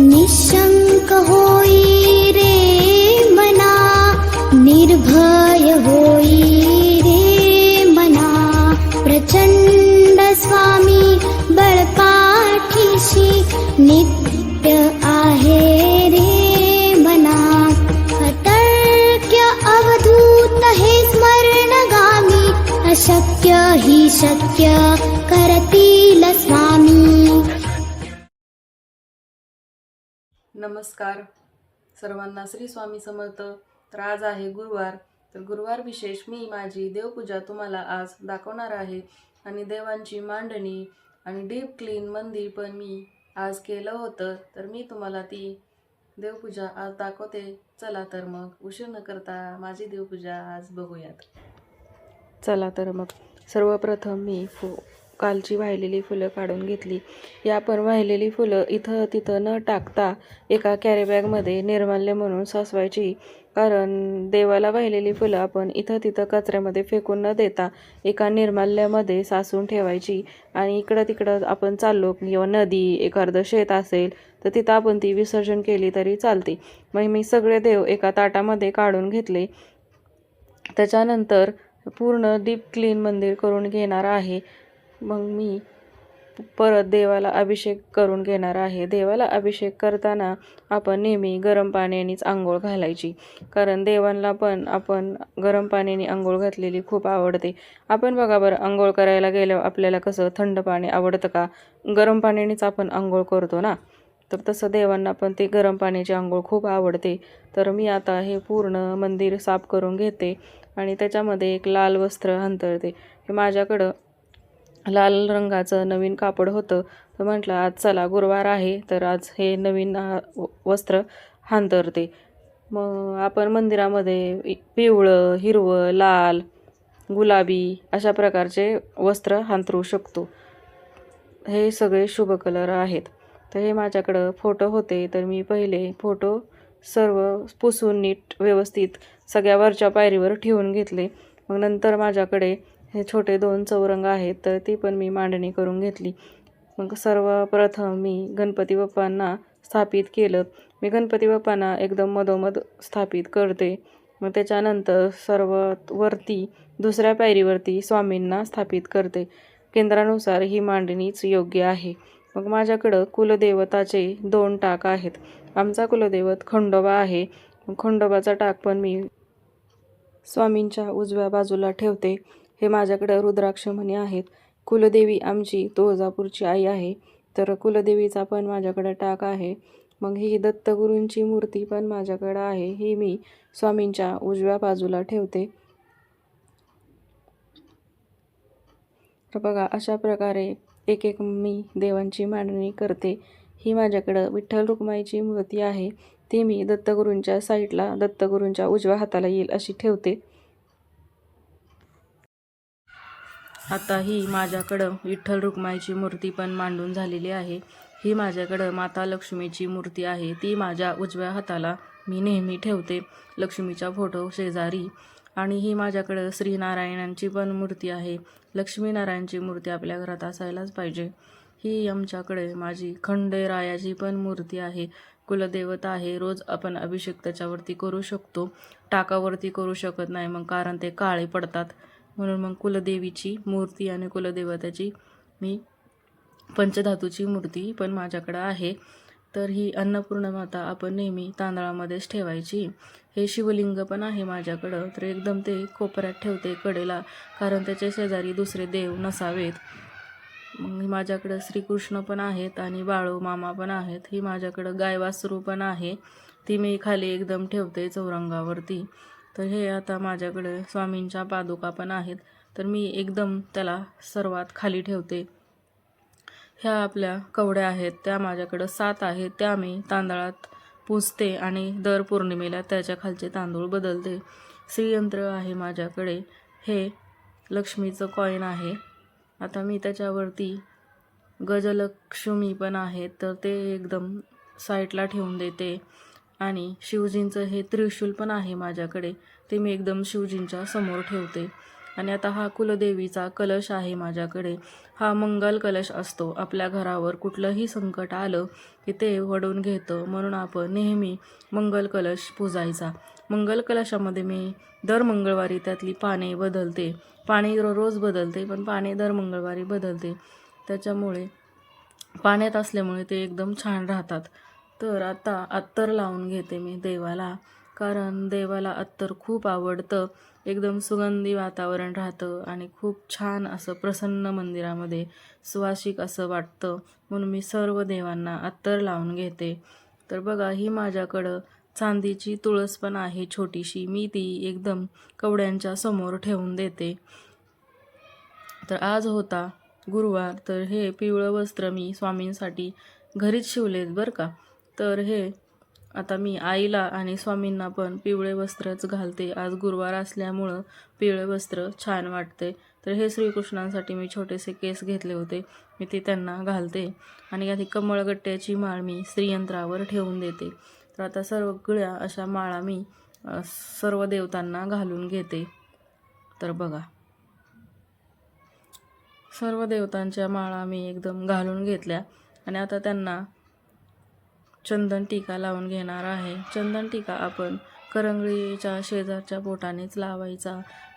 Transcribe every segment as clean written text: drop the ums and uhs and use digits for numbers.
निशंक होई रे मना, निर्भय होई रे मना, प्रचंड स्वामी बळपाठीशी नित्य आहे रे मना. अतर्क्य अवधूत हे स्मरणगामी, अशक्य हि शक्य करतील स्वामी. नमस्कार सर्वांना, श्री स्वामी समर्थ. तर आज आहे गुरुवार. तर गुरुवार विशेष मी माझी देवपूजा तुम्हाला आज दाखवणार आहे. आणि देवांची मांडणी आणि डीप क्लीन मंदिर पण मी आज केलं होतं. तर मी तुम्हाला ती देवपूजा आज दाखवते. चला तर मग उशीर न करता माझी देवपूजा आज बघूयात. चला तर मग सर्वप्रथम मी कालची वाहिलेली फुलं काढून घेतली. या पण वाहिलेली फुलं इथं तिथं न टाकता एका कॅरीबॅगमध्ये निर्माल्य म्हणून साचवायची. कारण देवाला वाहिलेली फुलं आपण इथं तिथं कचऱ्यामध्ये फेकून न देता एका निर्माल्यामध्ये साचवून ठेवायची. आणि इकडं तिकडं आपण चाललो किंवा नदी एखादं शेत असेल तर तिथं आपण ती विसर्जन केली तरी चालते. मग मी सगळे देव एका ताटामध्ये काढून घेतले. त्याच्यानंतर पूर्ण डीप क्लीन मंदिर करून घेणार आहे. मग मी परत देवाला अभिषेक करून घेणार आहे. देवाला अभिषेक करताना आपण नेहमी गरम पाण्यानेच आंघोळ घालायची. कारण देवांना पण आपण गरम पाण्याने आंघोळ घातलेली खूप आवडते. आपण बघा बरं, आंघोळ करायला गेल्यावर आपल्याला कसं थंड पाणी आवडतं का? गरम पाण्यानेच आपण आंघोळ करतो ना. तर तसं देवांना पण ते गरम पाण्याची आंघोळ खूप आवडते. तर मी आता हे पूर्ण मंदिर साफ करून घेते आणि त्याच्यामध्ये एक लाल वस्त्र अंतरते. हे माझ्याकडं लाल रंगाचं नवीन कापड होतं. तर म्हटलं आज चला गुरुवार आहे तर आज हे नवीन वस्त्र हांतरते. मग आपण मंदिरामध्ये पिवळं, हिरवं, लाल, गुलाबी अशा प्रकारचे वस्त्र हांतरू शकतो. हे सगळे शुभ कलर आहेत. तर हे माझ्याकडं फोटो होते. तर मी पहिले फोटो सर्व पुसून नीट व्यवस्थित सगळ्या वरच्या पायरीवर ठेवून घेतले. मग नंतर माझ्याकडे हे छोटे 2 चौरंग आहेत तर ती पण मी मांडणी करून घेतली. मग सर्वप्रथम मी गणपती बाप्पांना स्थापित केलं. मी गणपती बाप्पांना एकदम मधोमध स्थापित करते. मग त्याच्यानंतर सर्वात वरती दुसऱ्या पायरीवरती स्वामींना स्थापित करते. केंद्रानुसार ही मांडणीच योग्य आहे. मग माझ्याकडं कुलदेवताचे 2 टाक आहेत. आमचा कुलदैवत खंडोबा आहे. खंडोबाचा टाक पण मी स्वामींच्या उजव्या बाजूला ठेवते. हे माझ्याकडे रुद्राक्षमणी आहेत. कुलदेवी आमची तुळजापूरची आई आहे. तर कुलदेवीचा पण माझ्याकडे टाक आहे. मग ही दत्तगुरूंची मूर्ती पण माझ्याकडे आहे. ही मी स्वामींच्या उजव्या बाजूला ठेवते. तर बघा अशा प्रकारे एक एक मी देवांची मांडणी करते. ही माझ्याकडं विठ्ठल रुक्माईची मूर्ती आहे. ती मी दत्तगुरूंच्या साईडला, दत्तगुरूंच्या उजव्या हाताला येईल अशी ठेवते. आता ही माझ्याकडं विठ्ठल रुक्माईची मूर्ती पण मांडून झालेली आहे. ही माझ्याकडं माता लक्ष्मीची मूर्ती आहे. ती माझ्या उजव्या हाताला मी नेहमी ठेवते लक्ष्मीच्या फोटो शेजारी. आणि ही माझ्याकडं श्रीनारायणांची पण मूर्ती आहे. लक्ष्मीनारायणची मूर्ती आपल्या घरात असायलाच पाहिजे. ही आमच्याकडे माझी खंडेरायाची पण मूर्ती आहे. कुलदेवता आहे. रोज आपण अभिषेक त्याच्यावरती करू शकतो. टाकावरती करू शकत नाही मग, कारण ते काळे पडतात. म्हणून मग कुलदेवीची मूर्ती आणि कुलदेवताची मी पंचधातूची मूर्ती पण माझ्याकडं आहे. तर ही अन्नपूर्णा माता आपण नेहमी तांदळामध्येच ठेवायची. हे शिवलिंग पण आहे माझ्याकडं. तर एकदम ते कोपऱ्यात ठेवते कडेला, कारण त्याच्या शेजारी दुसरे देव नसावेत. मग माझ्याकडं श्रीकृष्ण पण आहेत आणि बाळू मामा पण आहेत. ही माझ्याकडं गाय वासरू पण आहे. ती मी खाली एकदम ठेवते चौरंगावरती. तर हे आता माझ्याकडे स्वामींच्या पादुका पण आहेत. तर मी एकदम त्याला सर्वात खाली ठेवते. ह्या आपल्या कवड्या आहेत, त्या माझ्याकडं 7 आहेत. त्या मी तांदळात पुजते आणि दर पौर्णिमेला त्याच्या खालचे तांदूळ बदलते. श्रीयंत्र आहे माझ्याकडे. हे लक्ष्मीचं कॉईन आहे. आता मी त्याच्यावरती गजलक्ष्मी पण आहेत, तर ते एकदम साईडला ठेवून देते. आणि शिवजींचं हे त्रिशूल पण आहे माझ्याकडे. ते मी एकदम शिवजींच्या समोर ठेवते. आणि आता हा कुलदेवीचा कलश आहे माझ्याकडे. हा मंगल कलश असतो. आपल्या घरावर कुठलंही संकट आलं की ते वढून घेतं, म्हणून आपण नेहमी मंगल कलश पूजायचा. मंगल कलशामध्ये मी दर मंगळवारी त्यातली पाने बदलते. पाणी रोज बदलते, पण पाने दर मंगळवारी बदलते. त्याच्यामुळे पाण्यात असल्यामुळे ते एकदम छान राहतात. तर आता अत्तर लावून घेते मी देवाला, कारण देवाला अत्तर खूप आवडतं. एकदम सुगंधी वातावरण राहतं आणि खूप छान असं प्रसन्न मंदिरामध्ये सुवासिक असं वाटतं, म्हणून मी सर्व देवांना अत्तर लावून घेते. तर बघा, ही माझ्याकडं चांदीची तुळस पण आहे छोटीशी. मी ती एकदम कवड्यांच्या समोर ठेवून देते. तर आज होता गुरुवार, तर हे पिवळं वस्त्र मी स्वामींसाठी घरीच शिवलेत बरं का. तर हे आता मी आईला आणि स्वामींना पण पिवळे वस्त्रच घालते. आज गुरुवार असल्यामुळं पिवळे वस्त्र छान वाटते. तर हे श्रीकृष्णांसाठी मी छोटेसे केस घेतले होते, मी ते त्यांना घालते. आणि आधी कमळगट्ट्याची माळ मी श्रीयंत्रावर ठेवून देते. तर आता सगळ्या अशा माळा मी सर्व देवतांना घालून घेते. तर बघा, सर्व देवतांच्या माळा मी एकदम घालून घेतल्या आणि आता त्यांना चंदन टीका लावून घेणार आहे. चंदन टीका आपण करंगळीच्या शेजारच्या बोटानेच लावायचा,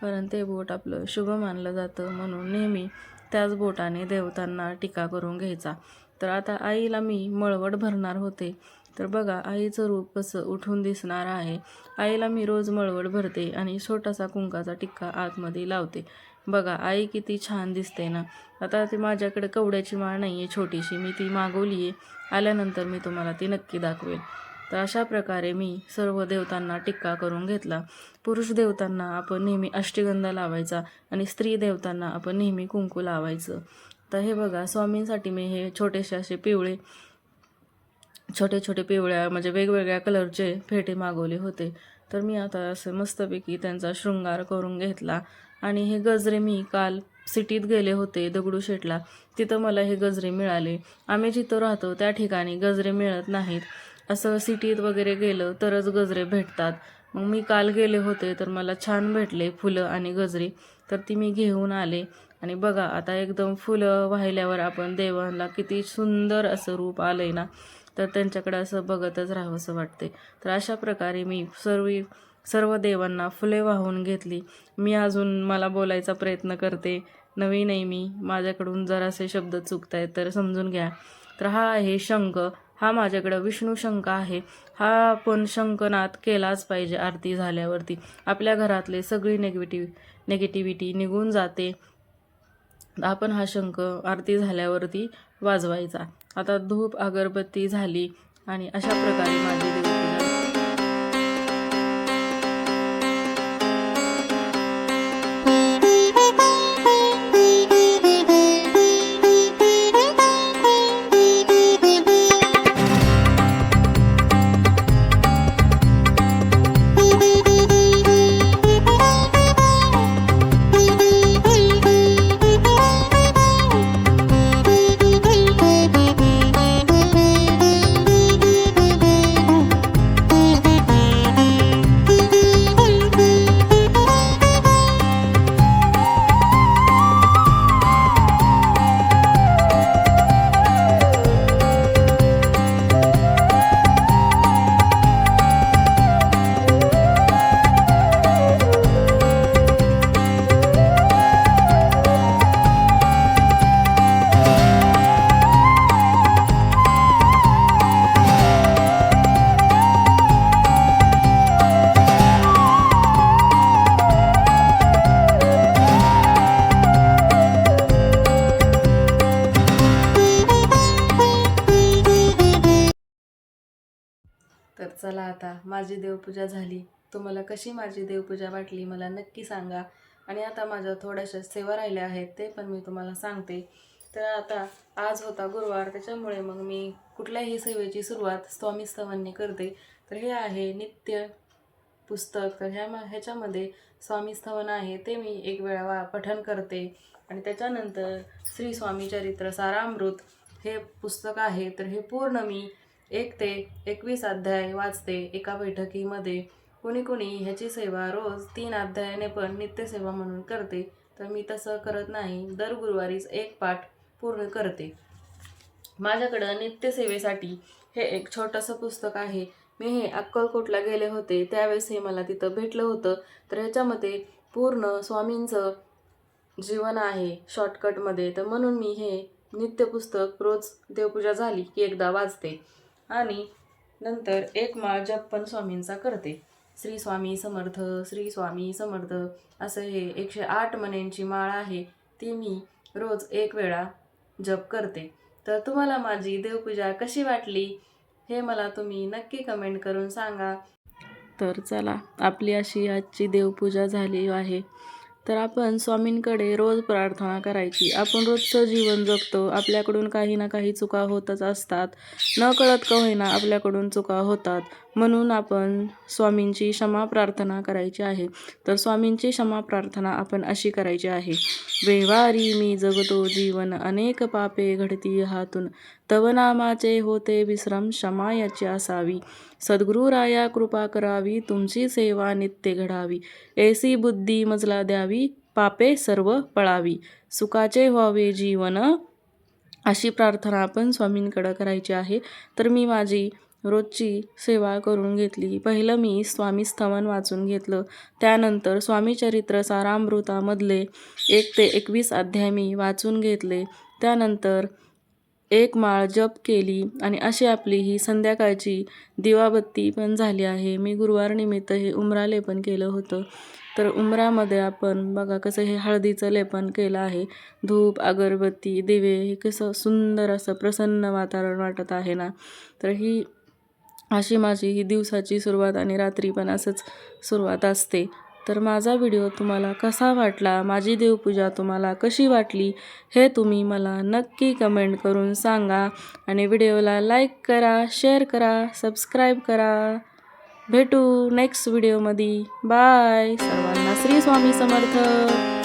कारण ते बोट आपलं शुभ मानलं जातं, म्हणून नेहमी त्याच बोटाने देवतांना टीका करून घ्यायचा. तर आता आईला मी मळवट भरणार होते. तर बघा, आईचं रूप कसं उठून दिसणार आहे. आईला मी रोज मळवट भरते आणि छोटासा कुंकाचा टिक्का आतमध्ये लावते. बघा, आई किती छान दिसते ना. आता ती माझ्याकडे कवड्याची माळ नाही आहे छोटीशी, मी ती मागवली आहे. आल्यानंतर मी तुम्हाला ती नक्की दाखवेल. तर अशा प्रकारे मी सर्व देवतांना टिक्का करून घेतला. पुरुष देवतांना आपण नेहमी अष्टगंध लावायचा आणि स्त्री देवतांना आपण नेहमी कुंकू लावायचं. तर हे बघा, स्वामींसाठी मी हे छोटेसे असे छोटे छोटे पिवळ्या म्हणजे वेगवेगळ्या कलरचे फेटे मागवले होते. तर मी आता असं मस्तपैकी त्यांचा शृंगार करून घेतला. आणि हे गजरे मी काल सिटीत गेले होते दगडूशेठला, तिथं मला हे गजरे मिळाले. आम्ही जिथं राहतो त्या ठिकाणी गजरे मिळत नाहीत, असं सिटीत वगैरे गेलं तरच गजरे भेटतात. मग मी काल गेले होते तर मला छान भेटले फुलं आणि गजरे, तर ती मी घेऊन आले. आणि बघा, आता एकदम फुलं वाहिल्यावर आपण देवांना किती सुंदर असं रूप आलंय ना, तर त्यांच्याकडे असं बघतच राहावंसं वाटते. तर अशा प्रकारे मी सर्व देवांना फुले वाहून घेतली. मी अजून मला बोलायचा प्रयत्न करते, नवीन आहे मी, माझ्याकडून जरासे शब्द चुकत आहेत तर समजून घ्या. तर हा आहे शंख. हा माझ्याकडं विष्णू शंख आहे. हा आपण शंखनाद केलाच पाहिजे आरती झाल्यावरती. आपल्या घरातले सगळी निगेटिव्हिटी निघून जाते. आपण हा शंख आरती झाल्यावरती वाजवायचा. आता धूप अगरबत्ती झाली आणि अशा प्रकारे माझी देवपूजा तर चला, आता माझी देवपूजा झाली. तुम्हाला कशी माझी देवपूजा वाटली मला नक्की सांगा. आणि आता माझ्या थोड्याशा सेवा राहिल्या आहेत ते पण मी तुम्हाला सांगते. तर आता आज होता गुरुवार, त्याच्यामुळे मग मी कुठल्याही सेवेची सुरुवात स्वामी स्तवांनी करते. तर हे आहे नित्य पुस्तक. तर ह्याच्यामध्ये स्वामी स्तवन आहे ते मी एक वेळा पठण करते. आणि त्याच्यानंतर श्री स्वामी चरित्र सारामृत हे पुस्तक आहे. तर हे पूर्ण मी 1 ते 21 अध्याय वाचते एका बैठकीमध्ये. कोणी कोणी ह्याची सेवा रोज 3 अध्यायाने पण नित्यसेवा म्हणून करते, तर मी तसं करत नाही. दर गुरुवारीच एक पाठ पूर्ण करते. माझ्याकडं नित्यसेवेसाठी हे एक छोटंसं पुस्तक आहे. मी हे अक्कलकोटला गेले होते त्यावेळेस हे मला तिथं भेटलं होतं. तर ह्याच्यामध्ये पूर्ण स्वामींचं जीवन आहे शॉर्टकटमध्ये. तर म्हणून मी हे नित्य पुस्तक रोज देवपूजा झाली की एकदा वाचते आणि नंतर एक माळ जप पण स्वामींचा करते. श्री स्वामी समर्थ, श्री स्वामी समर्थ असं हे 108 मण्यांची माळ आहे, ती मी रोज एक वेळा जप करते. तर तुम्हाला माझी देवपूजा कशी वाटली हे मला तुम्ही नक्की कमेंट करून सांगा. तर चला, आपली अशी आजची देवपूजा झाली आहे. तर आपण स्वामींकडे रोज प्रार्थना करायची. आपण रोजचं जीवन जगतो, आपल्याकडून काही ना काही चुका होतच असतात. नकळत का होईना आपल्याकडून चुका होतात, म्हणून आपण स्वामींची क्षमा प्रार्थना करायची आहे. तर स्वामींची क्षमा प्रार्थना आपण अशी करायची आहे. व्यवहारी मी जगतो जीवन, अनेक पापे घडती हातून, तव नामाचे होते विश्रम, क्षमा याची असावी. सद्गुरुराया कृपा करावी, तुमची सेवा नित्य घडावी. ऐसी बुद्धी मजला द्यावी, पापे सर्व पळावी. सुखाचे व्हावे जीवन, अशी प्रार्थना आपण स्वामींकडं करायची आहे. तर मी माझी रोजची सेवा करून घेतली. पहिलं मी स्वामी स्तवन वाचून घेतलं. त्यानंतर स्वामी चरित्र सारामृतामधले 1 ते 21 अध्याय मी वाचून घेतले. त्यानंतर एक माळ जप केली आणि अशी आपली ही संध्याकाळची दिवाबत्ती पण झाली आहे. मी गुरुवारनिमित्त हे उंबरा लेपन केलं होतं. तर उंबरामध्ये आपण बघा कसं हे हळदीचं लेपन केलं आहे. धूप, अगरबत्ती, दिवे हे कसं सुंदर असं प्रसन्न वातावरण वाटत आहे ना. तर ही अशी माझी ही दिवसाची सुरुवात आणि रात्री पण असंच सुरुवात असते. तर माझा व्हिडिओ तुम्हाला कसा वाटला, माझी देवपूजा तुम्हाला कशी वाटली हे तुम्ही मला नक्की कमेंट करून सांगा. आणि व्हिडिओला लाईक करा, शेअर करा, सबस्क्राईब करा. भेटू नेक्स्ट व्हिडिओमध्ये. बाय. सर्वांना श्री स्वामी समर्थ.